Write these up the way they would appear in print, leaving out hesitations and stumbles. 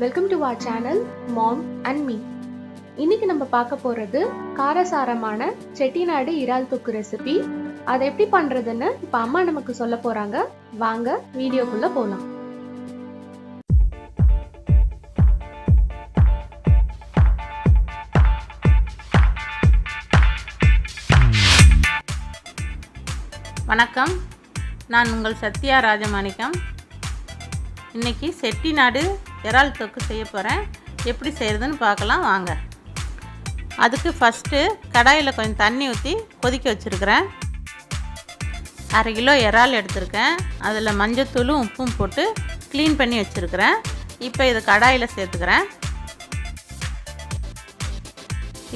Welcome to our channel mom and me. இன்னைக்கு நம்ம பார்க்க போகிறது காரசாரமான செட்டிநாடு இறால் தொக்கு ரெசிபி. அதை எப்படி பண்ணுறதுன்னு இப்போ அம்மா நமக்கு சொல்ல போகிறாங்க. வாங்க வீடியோக்குள்ளே போகலாம். வணக்கம், நான் உங்கள் சத்யா ராஜமாணிக்கம். இன்றைக்கி செட்டிநாடு இறால் தொக்கு செய்ய போகிறேன். எப்படி செய்கிறதுன்னு பார்க்கலாம் வாங்க. அதுக்கு ஃபஸ்ட்டு கடாயில் கொஞ்சம் தண்ணி ஊற்றி கொதிக்க வச்சுருக்கிறேன். 1/2 கிலோ இறால் எடுத்திருக்கேன். அதில் மஞ்சத்தூளும் உப்பும் போட்டு க்ளீன் பண்ணி வச்சுருக்கிறேன். இப்போ இதை கடாயில் சேர்த்துக்கிறேன்.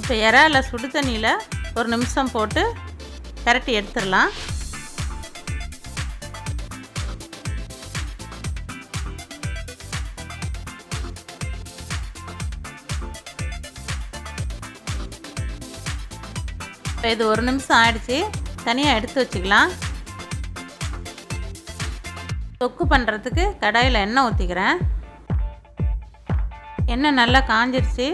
இப்போ இறாலை சுடு தண்ணியில் 1 நிமிஷம் போட்டு பிரட்டி எடுத்துடலாம். இது 1 நிமிஷம் ஆயிடுச்சு. தனியாக எடுத்து வச்சுக்கலாம். தொக்கு பண்ணுறதுக்கு கடாயில் எண்ணெய் ஊற்றிக்கிறேன். எண்ணெய் நல்லா காஞ்சிருச்சு.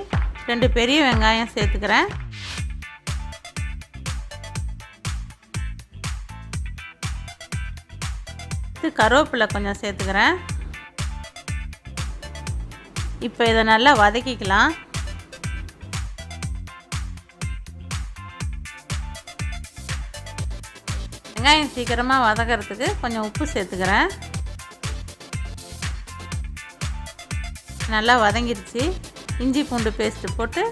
2 பெரிய வெங்காயம் சேர்த்துக்கிறேன். கருவேப்பிலை கொஞ்சம் சேர்த்துக்கிறேன். இப்போ இதை நல்லா வதக்கிக்கலாம். வெங்காயம் சீக்கிரமாக வதக்கிறதுக்கு கொஞ்சம் உப்பு சேர்த்துக்கிறேன். நல்லா வதங்கிடுச்சு. இஞ்சி பூண்டு பேஸ்ட்டு போட்டு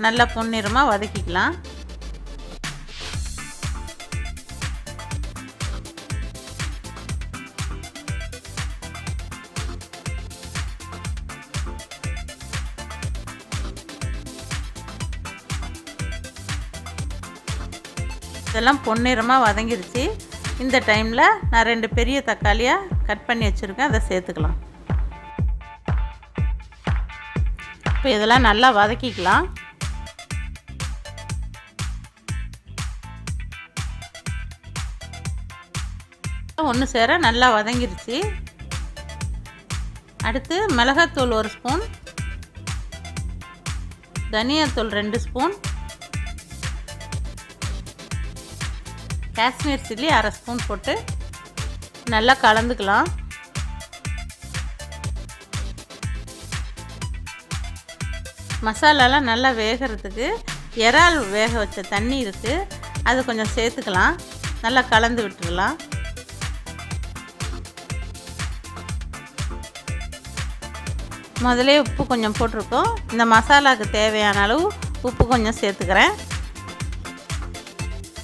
நல்லா பொன்னிறமாக வதக்கிக்கலாம். இதெல்லாம் பொன்னிறமாக வதங்கிடுச்சு. இந்த டைமில் நான் 2 பெரிய தக்காளியாக கட் பண்ணி வச்சுருக்கேன். அதை சேர்த்துக்கலாம். இப்போ இதெல்லாம் நல்லா வதக்கிக்கலாம். ஒன்று சேர நல்லா வதங்கிடுச்சு. அடுத்து மிளகாத்தூள் 1 ஸ்பூன், தனியாத்தூள் 2 ஸ்பூன், காஷ்மீர் சில்லி 1/2 ஸ்பூன் போட்டு நல்லா கலந்துக்கலாம். மசாலாலாம் நல்லா வேகிறதுக்கு இறால் வேக வச்ச தண்ணி இருக்குது, அது கொஞ்சம் சேர்த்துக்கலாம். நல்லா கலந்து விட்டுடலாம். முதலே உப்பு கொஞ்சம் போட்டிருக்கோம். இந்த மசாலாவுக்கு தேவையான அளவு உப்பு கொஞ்சம் சேர்த்துக்கிறேன்.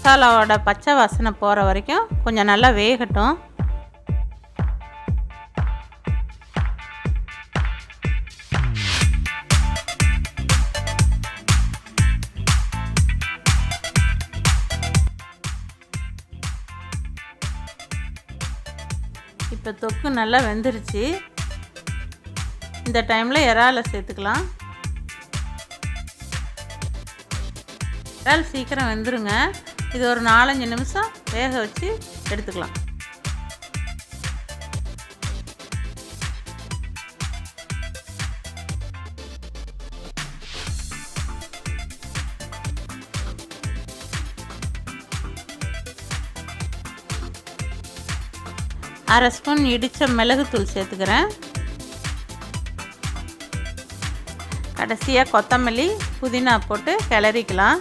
மசாலாவோட பச்சை வாசனை போகிற வரைக்கும் கொஞ்சம் நல்லா வேகட்டும். இப்போ தொக்கு நல்லா வெந்துருச்சு. இந்த டைமில் இறாலை சேர்த்துக்கலாம். இறால் சீக்கிரம் வெந்துருங்க. இது ஒரு 4-5 நிமிஷம் வேக வச்சு எடுத்துக்கலாம். அரை ஸ்பூன் இடித்த மிளகுத்தூள் சேர்த்துக்கிறேன். கடைசியாக கொத்தமல்லி புதினா போட்டு கிளறிக்கலாம்.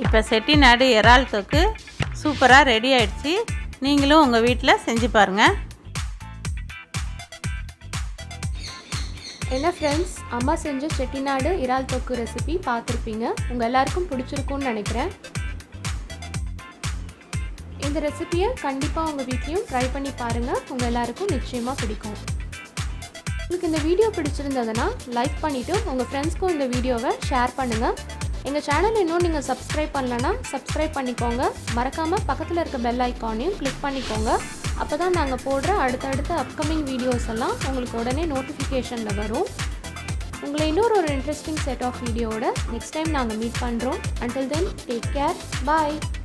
இப்போ செட்டிநாடு இறால் தொக்கு சூப்பராக ரெடி ஆயிடுச்சு. நீங்களும் உங்கள் வீட்டில் செஞ்சு பாருங்கள். என்ன ஃப்ரெண்ட்ஸ், அம்மா செஞ்ச செட்டிநாடு இறால் தொக்கு ரெசிபி பார்த்துருப்பீங்க. உங்கள் எல்லாருக்கும் பிடிச்சிருக்குன்னு நினைக்கிறேன். இந்த ரெசிபியை கண்டிப்பாக உங்கள் வீட்லேயும் ட்ரை பண்ணி பாருங்கள். உங்கள் எல்லாருக்கும் நிச்சயமாக பிடிக்கும். உங்களுக்கு இந்த வீடியோ பிடிச்சிருந்ததுன்னா லைக் பண்ணிவிட்டு உங்கள் ஃப்ரெண்ட்ஸ்க்கும் இந்த வீடியோவை ஷேர் பண்ணுங்கள். எங்கள் சேனல் இன்னும் நீங்கள் சப்ஸ்கிரைப் பண்ணலன்னா சப்ஸ்கிரைப் பண்ணிக்கோங்க. மறக்காமல் பக்கத்தில் இருக்க பெல் ஐக்கானையும் கிளிக் பண்ணிக்கோங்க. அப்போ தான் நாங்கள் போடுற அடுத்தடுத்த அப்கமிங் வீடியோஸ் எல்லாம் உங்களுக்கு உடனே நோட்டிஃபிகேஷனில் வரும். உங்களை இன்னொரு இன்ட்ரெஸ்டிங் செட் ஆஃப் வீடியோவோட நெக்ஸ்ட் டைம் நாங்கள் மீட் பண்ணுறோம். Until then, take care. Bye.